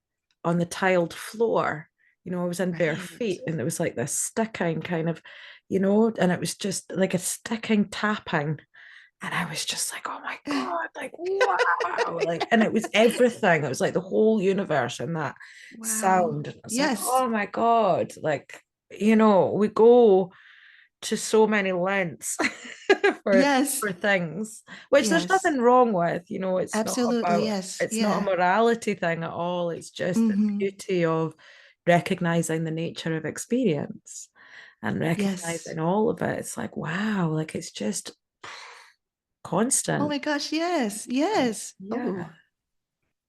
on the tiled floor. I was in bare Right. feet and it was like this sticking kind of, and it was just like a sticking tapping. And I was just like, oh my God, like, wow. Like, and it was everything. It was like the whole universe and that Wow. sound. And I was like, Yes. oh my God, like, we go to so many lengths for Yes. things, which there's Yes. nothing wrong with. Absolutely. Yes. It's not a Yeah. morality thing at all. It's just the Mm-hmm. beauty of recognizing the nature of experience and Yes. recognizing all of it. It's like, wow, like it's just Oh constant. my gosh. Yes. Yes. Yeah, Oh.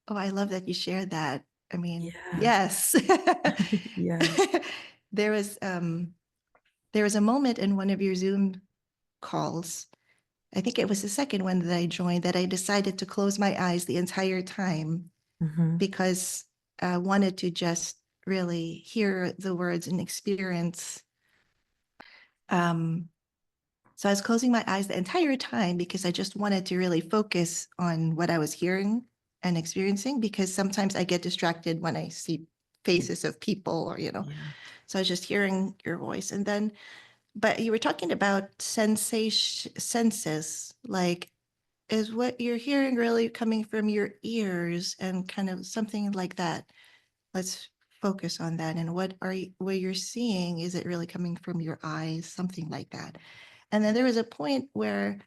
Oh, I love that you shared that. I mean, yeah, yes. yeah. There was there was a moment in one of your Zoom calls. I think it was the second one that I joined that I decided to close my eyes the entire time Hmm. because I wanted to just really hear the words and experience. So I was closing my eyes the entire time because I just wanted to really focus on what I was hearing and experiencing, because sometimes I get distracted when I see faces of people or, Yeah. so I was just hearing your voice. And then, but you were talking about senses, like, is what you're hearing really coming from your ears and kind of something like that? Let's focus on that. And what you're seeing, is it really coming from your eyes? Something like that. And then there was a point where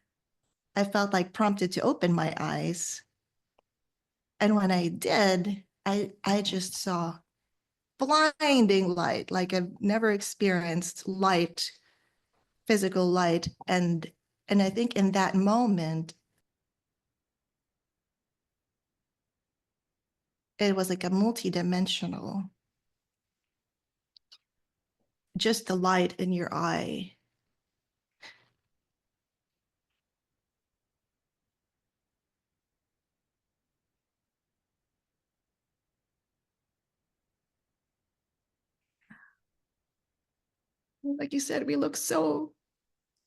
I felt like prompted to open my eyes. And when I did, I just saw blinding light, like I've never experienced light, physical light. And I think in that moment, it was like a multidimensional, just the light in your eye. Like you said, we look so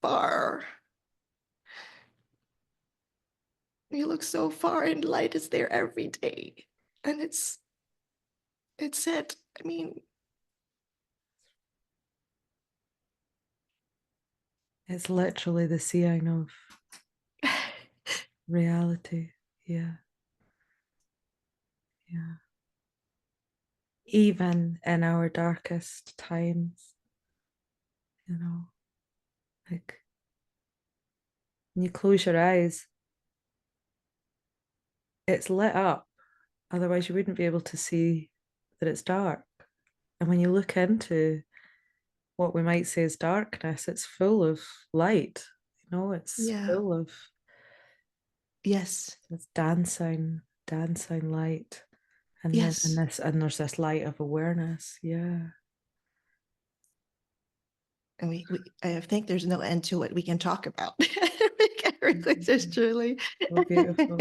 far. We look so far, and light is there every day. And it's it. I mean, It's literally the seeing of reality. Yeah. Yeah. Even in our darkest times, you know, like when you close your eyes, it's lit up. Otherwise, you wouldn't be able to see that it's dark. And when you look into what we might say is darkness, it's full of light. It's yeah. full of Yes. this dancing light. And then Yes. and there's this light of awareness. Yeah. And I think there's no end to what we can talk about. We can really just truly. So beautiful.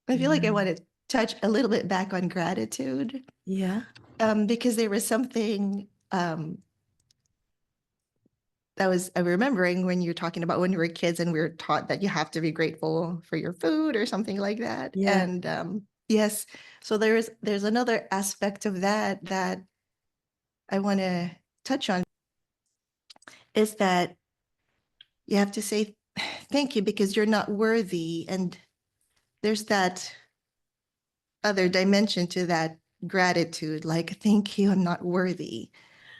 I feel like I Yeah. want to touch a little bit back on gratitude, Yeah. because there was something that was I'm remembering when you're talking about when we were kids and we were taught that you have to be grateful for your food or something like that. Yeah. And yes, so there's another aspect of that I want to touch on, is that you have to say thank you because you're not worthy. And there's that other dimension to that gratitude, like, thank you, I'm not worthy.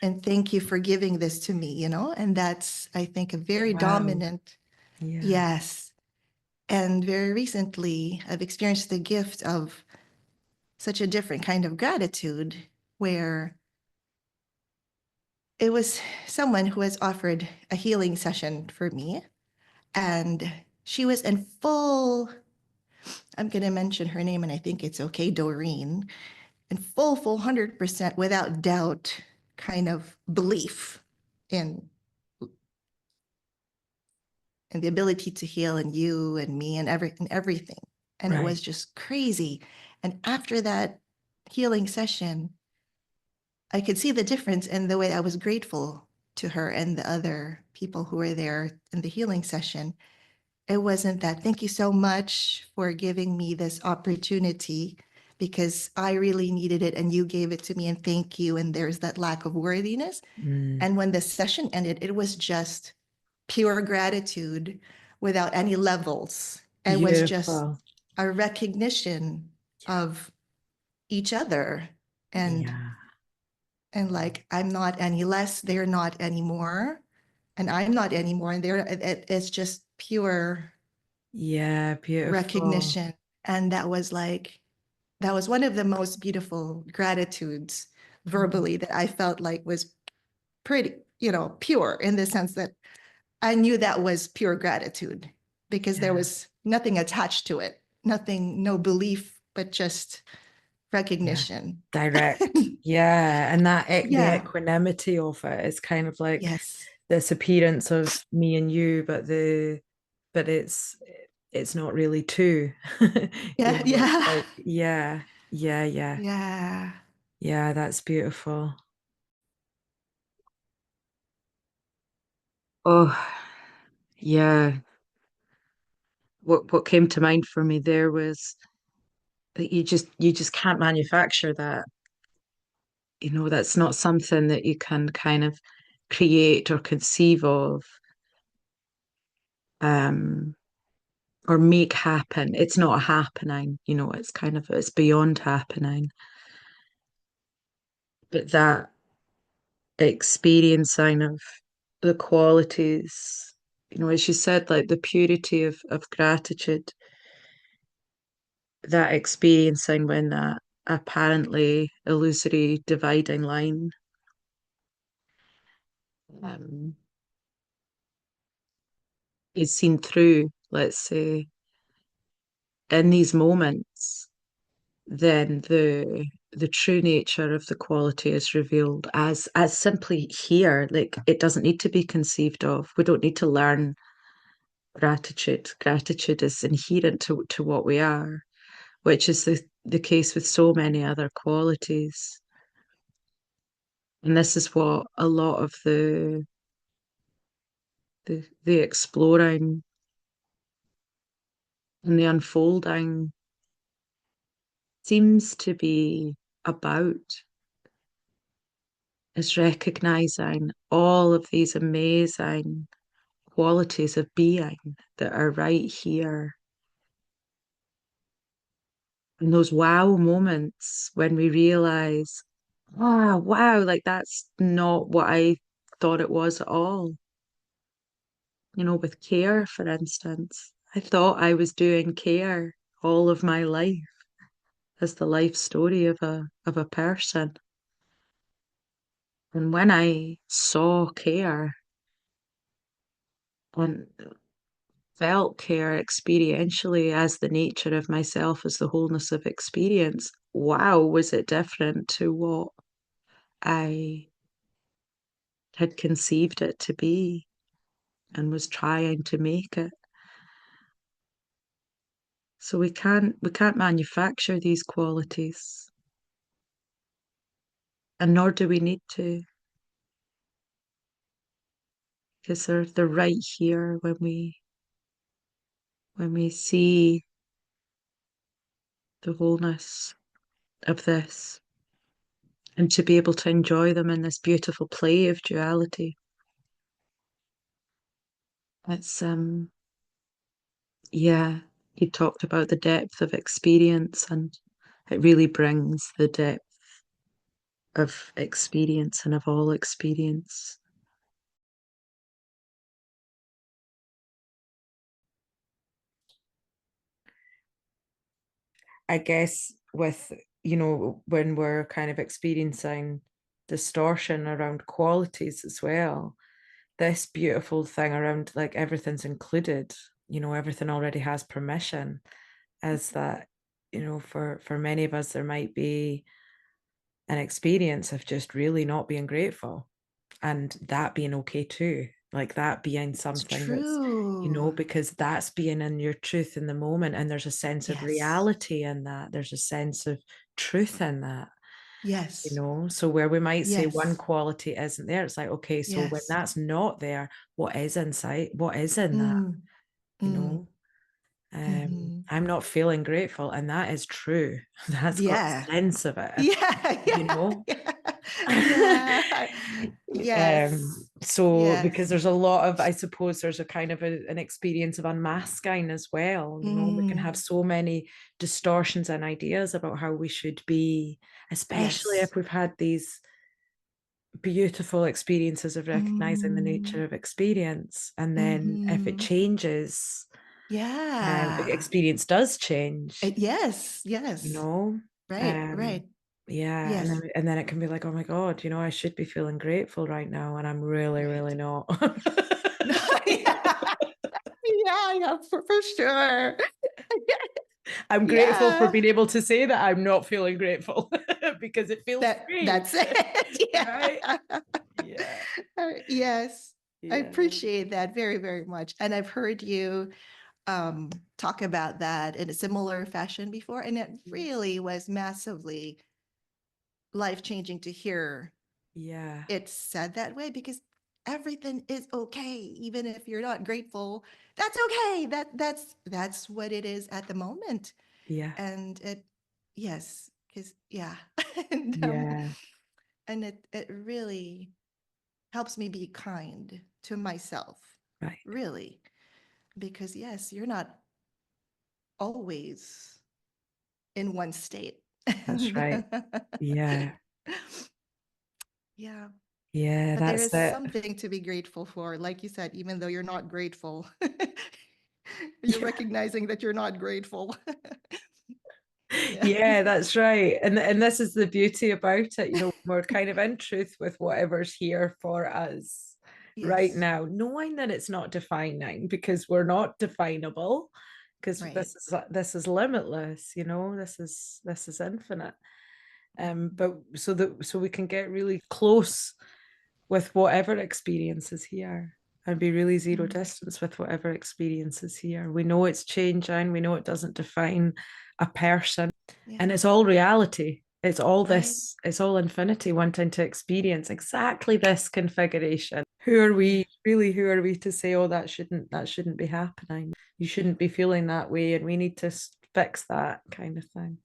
And thank you for giving this to me. And that's, I think, a very Wow. dominant, Yeah. yes. And very recently, I've experienced the gift of such a different kind of gratitude, where it was someone who has offered a healing session for me. And she was in full, I'm going to mention her name and I think it's okay, Doreen, in full 100% without doubt kind of belief in the ability to heal in you and me and everything. And it was Right. just crazy. And after that healing session, I could see the difference in the way I was grateful to her and the other people who were there in the healing session. It wasn't that, thank you so much for giving me this opportunity because I really needed it and you gave it to me and thank you. And there's that lack of worthiness. Mm. And when the session ended, it was just pure gratitude without any levels. It was just Beautiful. a recognition of each other, and Yeah. like, I'm not any less, they're not anymore, and I'm not anymore, and it's just pure Yeah. Beautiful. recognition. And that was one of the most beautiful gratitudes Mm. verbally that I felt like was pretty, pure, in the sense that I knew that was pure gratitude because there Yeah. was nothing attached to it, nothing, no belief, but just Yeah. recognition. Direct. Yeah. And the Yeah. equanimity of it is kind of like Yes. this appearance of me and you, but it's not really two. Yeah. It's Yeah. like, yeah, yeah, yeah, Yeah. yeah, that's beautiful. Oh, yeah. What came to mind for me there was that you just can't manufacture that. That's not something that you can kind of create or conceive of, um, or make happen. It's not happening, it's beyond happening. But that experiencing of the qualities, as you said, like the purity of gratitude, that experiencing when that apparently illusory dividing line um, is seen through, let's say, in these moments, then the true nature of the quality is revealed as simply here. Like it doesn't need to be conceived of. We don't need to learn gratitude. Gratitude is inherent to what we are, which is the case with so many other qualities. And this is what a lot of the exploring and the unfolding seems to be about, is recognizing all of these amazing qualities of being that are right here. And those wow moments when we realize, ah, wow, like that's not what I thought it was at all. With care, for instance, I thought I was doing care all of my life as the life story of a person. And when I saw care and felt care experientially as the nature of myself, as the wholeness of experience, wow, was it different to what I had conceived it to be and was trying to make it. So we can't manufacture these qualities, and nor do we need to, because they're right here when we see the wholeness of this, and to be able to enjoy them in this beautiful play of duality. It's yeah, he talked about the depth of experience, and it really brings the depth of experience and of all experience. I guess with, when we're kind of experiencing distortion around qualities as well, this beautiful thing around like everything's included, everything already has permission, is that, for many of us, there might be an experience of just really not being grateful, and that being okay too. Like that being It's something that's, true. because that's being in your truth in the moment. And there's a sense of Yes. reality in that. There's a sense of truth in that, Yes. So where we might say one Yes. quality isn't there, it's like, okay, so when Yes. that's not there, what is inside? What is in that? Mm, You mm, know? hmm. I'm not feeling grateful, and that is true. That's got Yeah. a sense of it, Yeah. you Yeah. know? Yeah. Yeah. Yes. So because Yes. there's a lot of, I suppose there's a kind of an experience of unmasking as well. We can have Mm, so many distortions and ideas about how we should be, especially yes. if we've had these beautiful experiences of recognizing the Mm, nature of experience. And then if it hmm. changes, Yeah. experience does change, Yes. you Yes. know? Right. Um, Right. yeah, and Yes. then, and then it can be like, oh my God, I should be feeling grateful right now, and I'm really, Right. really not. No, yeah. Yeah. Yeah. For sure. I'm grateful for Yeah. being able to say that I'm not feeling grateful because it feels free, That's it. right? Yeah. Yeah, Yes. I yeah, appreciate that very, very much. And I've heard you talk about that in a similar fashion before. And it really was massively life changing to hear yeah, it said that way because everything is okay, even if you're not grateful. That's okay. That's what it is at the moment. Yeah. And it, yes, because yeah, and Yeah. and it really helps me be kind to myself, Right. really, because yes, you're not always in one state. That's And right. Yeah. yeah, Yeah, but there that's is it. something to be grateful for. Like you said, even though you're not grateful, you're Yeah. recognizing that you're not grateful. Yeah. Yeah, that's right. And this is the beauty about it. We're kind of in truth with whatever's here for us right Yes. now, knowing that it's not defining because we're not definable, because Right. this is limitless, this is infinite. Mhm. But so we can get really close with whatever experience is here and be really zero Mhm. distance with whatever experience is here. We know it's changing, we know it doesn't define a person, and Yeah. it's all reality. It's all Right. this, it's all infinity wanting to experience exactly this configuration. Who are Yeah. we really? Who are we to say, oh, that shouldn't be happening? You shouldn't be feeling that way, and we need to fix that kind of thing.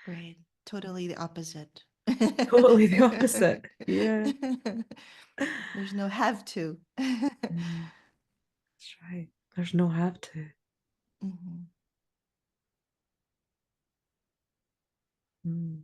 Right. Totally the opposite. Totally the opposite. Yeah. There's no have to. Mm, that's right. There's no have to. Mhm. Mm.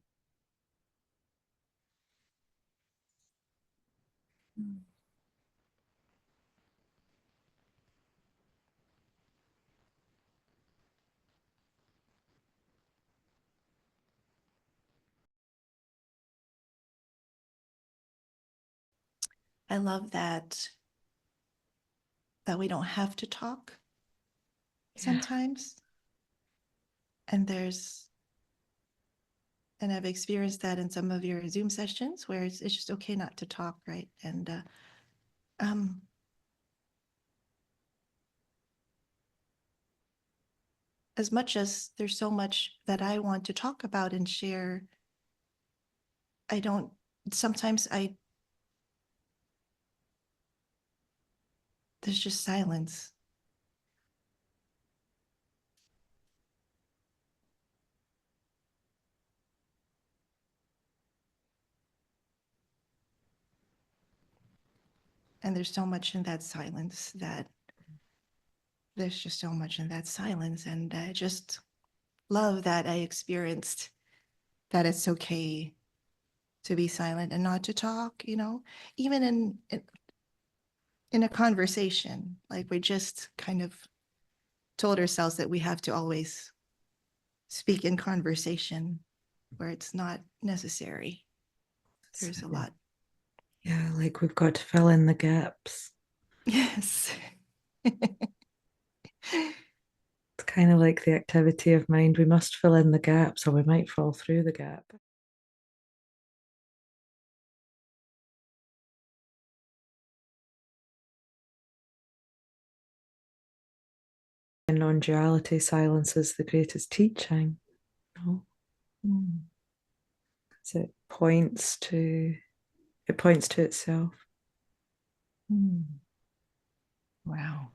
I love that we don't have to talk Yeah. sometimes. And there's and I've experienced that in some of your Zoom sessions where it's just okay not to talk, right? And um as much as there's so much that I want to talk about and share, I don't sometimes I there's just silence. And there's so much in that silence that there's just so much in that silence. And I just love that I experienced that it's okay to be silent and not to talk, even in a conversation. Like we just kind of told ourselves that we have to always speak in conversation where it's not necessary. There's a lot. Yeah, like we've got to fill in the gaps. Yes. It's kind of like the activity of mind. We must fill in the gaps or we might fall through the gap. In non-duality, silence is the greatest teaching. Mm. So it points to itself. Mm. Wow.